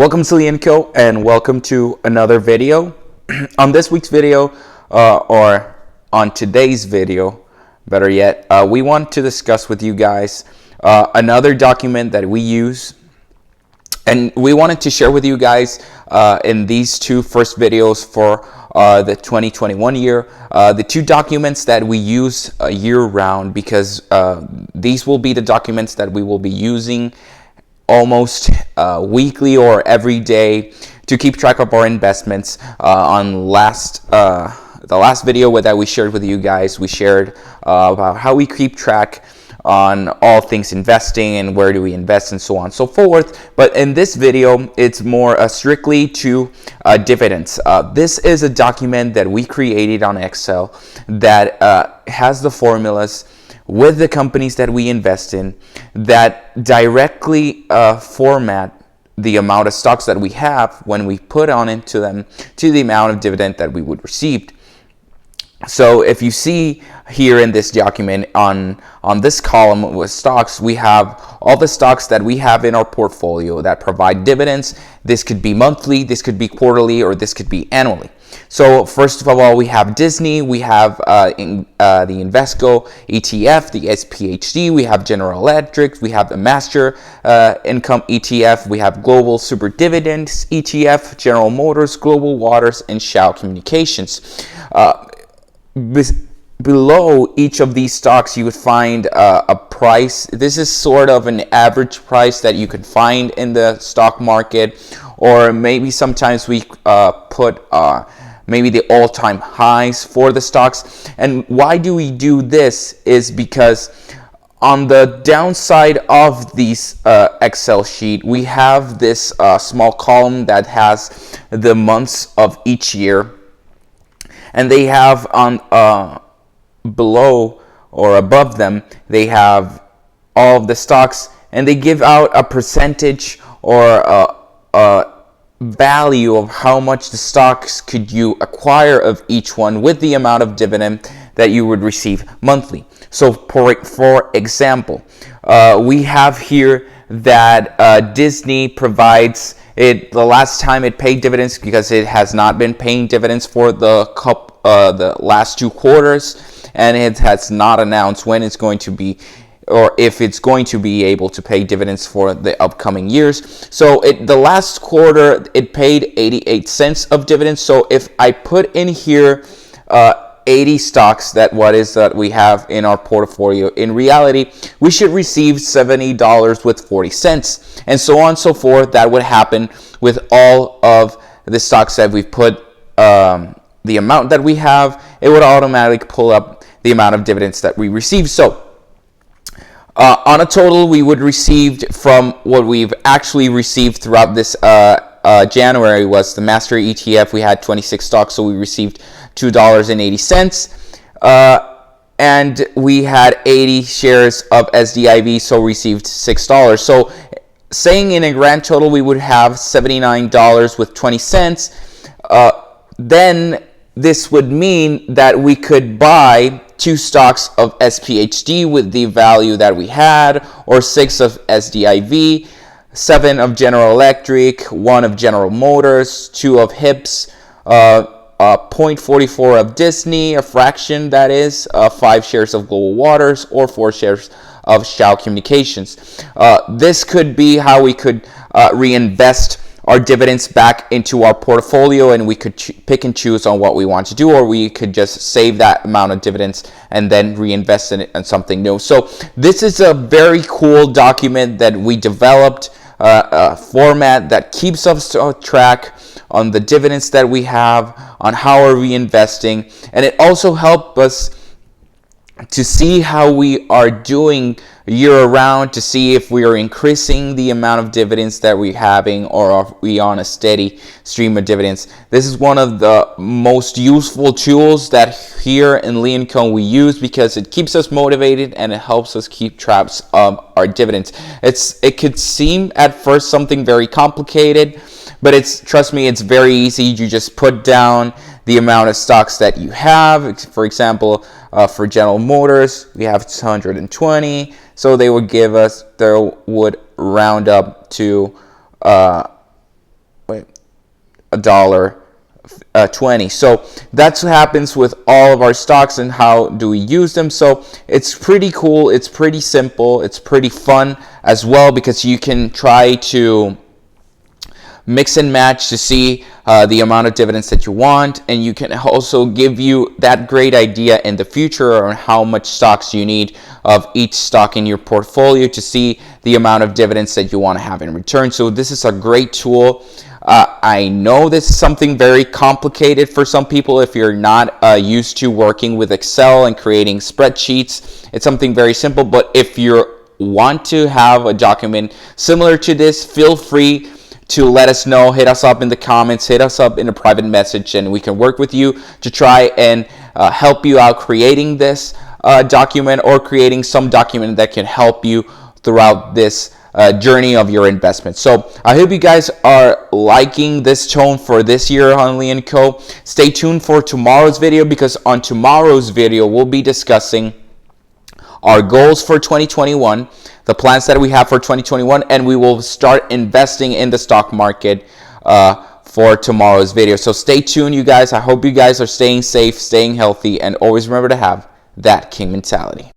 Welcome to LeonCo and welcome to another video. On this week's video, or on today's video, better yet, we want to discuss with you guys another document that we use. And we wanted to share with you guys in these two first videos for the 2021 year, the two documents that we use year round, because these will be the documents that we will be using almost weekly or every day to keep track of our investments. On the last video that we shared with you guys, we shared about how we keep track on all things investing and where do we invest and so on and so forth. But in this video, it's more strictly to dividends. This is a document that we created on Excel that has the formulas with the companies that we invest in that directly format the amount of stocks that we have when we put on into them to the amount of dividend that we would receive. So if you see here in this document on this column with stocks, we have all the stocks that we have in our portfolio that provide dividends. This could be monthly, this could be quarterly, or this could be annually. So first of all, we have Disney, we have the Invesco ETF, the SPHD, we have General Electric, we have the Master Income ETF, we have Global Super Dividends ETF, General Motors, Global Waters, and Shell Communications. Below each of these stocks, you would find a price. This is sort of an average price that you can find in the stock market, or maybe sometimes we put maybe the all-time highs for the stocks. And why do we do this is because on the downside of these Excel sheet, we have this small column that has the months of each year. And they have on below or above them, they have all of the stocks, and they give out a percentage or a value of how much the stocks could you acquire of each one with the amount of dividend that you would receive monthly. So for example, we have here that Disney provides it the last time it paid dividends, because it has not been paying dividends for the last 2 quarters, and it has not announced when it's going to be, or if it's going to be able to pay dividends for the upcoming years. So the last quarter, it paid 88 cents of dividends. So if I put in here 80 stocks that we have in our portfolio, in reality, we should receive $70 with 40 cents, and so on and so forth. That would happen with all of the stocks that we've put the amount that we have. It would automatically pull up the amount of dividends that we receive. So on a total, we would receive from what we've actually received throughout this January was the Master ETF. We had 26 stocks, so we received $2.80. And we had 80 shares of SDIV, so received $6. So saying in a grand total, we would have $79 with 20 cents. Then this would mean that we could buy 2 stocks of SPHD with the value that we had, or 6 of SDIV, 7 of General Electric, 1 of General Motors, 2 of HIPS, 0.44 of Disney, a fraction that is, 5 shares of Global Waters, or 4 shares of Shell Communications. This could be how we could reinvest our dividends back into our portfolio, and we could pick and choose on what we want to do, or we could just save that amount of dividends and then reinvest in it in something new. So this is a very cool document that we developed, a format that keeps us on track on the dividends that we have, on how are we investing, and it also helps us to see how we are doing year around, to see if we are increasing the amount of dividends that we're having, or are we on a steady stream of dividends. This is one of the most useful tools that here in LeonCo we use, because it keeps us motivated and it helps us keep track of our dividends. It could seem at first something very complicated, but trust me, it's very easy. You just put down the amount of stocks that you have. For example, for General Motors, we have 220. So they would round up to $1.20. So that's what happens with all of our stocks, and how do we use them. So it's pretty cool, it's pretty simple, it's pretty fun as well, because you can try to mix and match to see the amount of dividends that you want, and you can also give you that great idea in the future on how much stocks you need of each stock in your portfolio to see the amount of dividends that you want to have in return. So this is a great tool. I know this is something very complicated for some people if you're not used to working with Excel and creating spreadsheets. It's something very simple, but if you want to have a document similar to this, feel free to let us know. Hit us up in the comments, hit us up in a private message, and we can work with you to try and help you out creating this document, or creating some document that can help you throughout this journey of your investment. So I hope you guys are liking this tone for this year on LeonCo. Stay tuned for tomorrow's video, because on tomorrow's video we'll be discussing our goals for 2021, the plans that we have for 2021, and we will start investing in the stock market for tomorrow's video. So stay tuned, you guys. I hope you guys are staying safe, staying healthy, and always remember to have that king mentality.